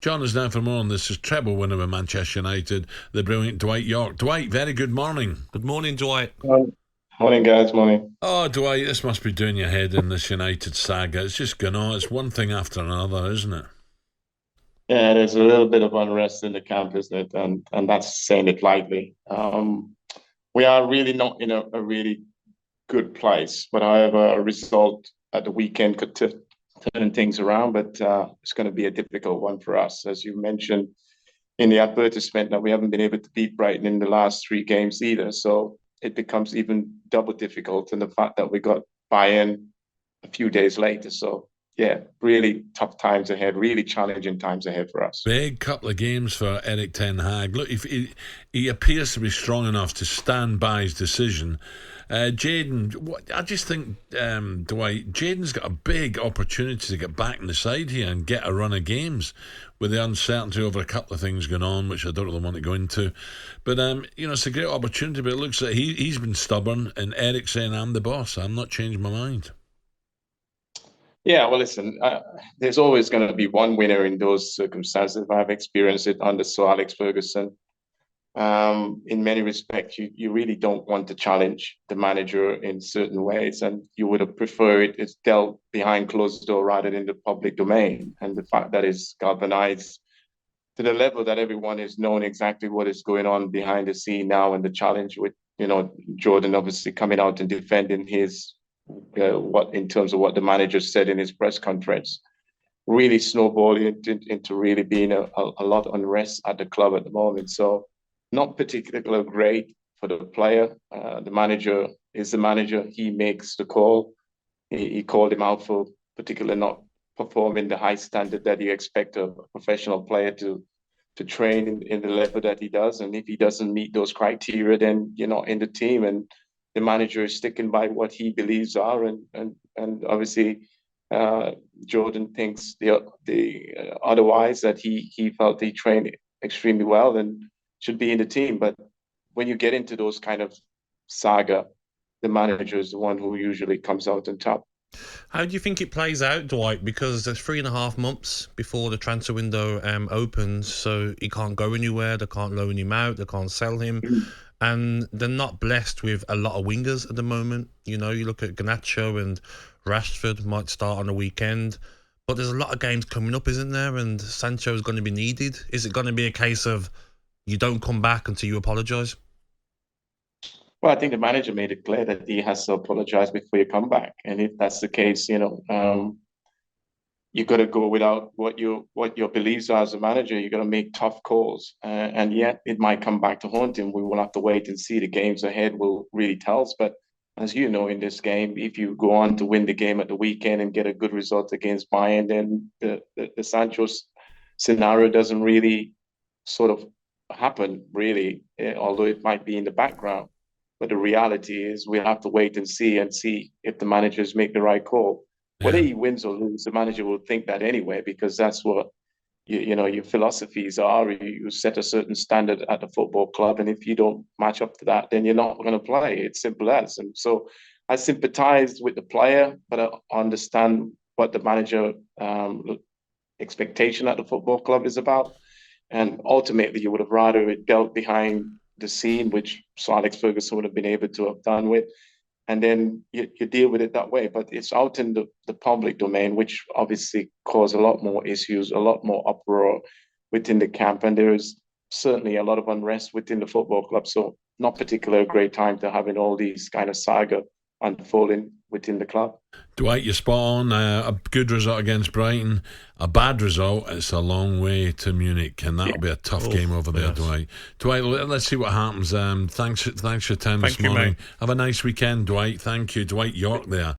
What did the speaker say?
John is now for more on this is treble winner with Manchester United, the brilliant Dwight Yorke. Dwight, very good morning. Good morning, Dwight. Morning, guys. Morning. Oh, Dwight, this must be doing your head in this United saga. It's just going on. It's one thing after another, isn't it? Yeah, there's a little bit of unrest in the camp, isn't it? And that's saying it lightly. We are really not in a really good place, but however, a result at the weekend could turn things around. But it's going to be a difficult one for us, as you mentioned in the advertisement, that we haven't been able to beat Brighton in the last three games either. So it becomes even double difficult, and the fact that we got BeIN a few days later. So yeah, really tough times ahead, really challenging times ahead for us. Big couple of games for Erik Ten Hag. Look, if he appears to be strong enough to stand by his decision. Jadon, I just think, Dwight, Jadon's got a big opportunity to get back in the side here and get a run of games with the uncertainty over a couple of things going on, which I don't really want to go into. But, it's a great opportunity, but it looks like he's been stubborn, and Erik's saying, I'm the boss. I'm not changing my mind. Yeah, well, listen, there's always going to be one winner in those circumstances. I've experienced it under Sir Alex Ferguson. In many respects, you really don't want to challenge the manager in certain ways, and you would have preferred it's dealt behind closed door rather than the public domain. And the fact that it's galvanized to the level that everyone is knowing exactly what is going on behind the scene now, and the challenge with Jordan obviously coming out and defending his what in terms of what the manager said in his press conference, really snowballing into really being a lot of unrest at the club at the moment. So not particularly great for the player. The manager is the manager. He makes the call. He called him out for particularly not performing the high standard that you expect a professional player to train in the level that he does. And if he doesn't meet those criteria, then you're not in the team. And the manager is sticking by what he believes are. And obviously, Jordan thinks the otherwise, that he felt he trained extremely well and should be in the team. But when you get into those kind of saga, the manager is the one who usually comes out on top. How do you think it plays out, Dwight? Because there's 3.5 months before the transfer window opens, so he can't go anywhere. They can't loan him out. They can't sell him. And they're not blessed with a lot of wingers at the moment. You look at Garnacho and Rashford might start on the weekend. But there's a lot of games coming up, isn't there? And Sancho is going to be needed. Is it going to be a case of you don't come back until you apologise? Well, I think the manager made it clear that he has to apologize before you come back. And if that's the case, you got to go without what your beliefs are as a manager. You got to make tough calls, and yet it might come back to haunt him. We will have to wait and see. The games ahead will really tell us. But as you know, in this game, if you go on to win the game at the weekend and get a good result against BeIN, then the Sancho's scenario doesn't really sort of happen, really, although it might be in the background. But the reality is we'll have to wait and see if the managers make the right call. Whether he wins or loses, the manager will think that anyway, because that's what your philosophies are. You set a certain standard at the football club, and if you don't match up to that, then you're not going to play. It's simple as. And so I sympathise with the player, but I understand what the manager expectation at the football club is about. And ultimately, you would have rather it dealt behind the scene, which Sir Alex Ferguson would have been able to have done with, and then you deal with it that way. But it's out in the public domain, which obviously caused a lot more issues, a lot more uproar within the camp, and there is certainly a lot of unrest within the football club. So not particularly a great time to having all these kind of saga unfolding within the club. Dwight, you're spot on. A good result against Brighton. A bad result, it's a long way to Munich, and that'll be a tough game over there, yes. Dwight, let's see what happens. Thanks for your time this morning. Have a nice weekend, Dwight. Thank you. Dwight Yorke there.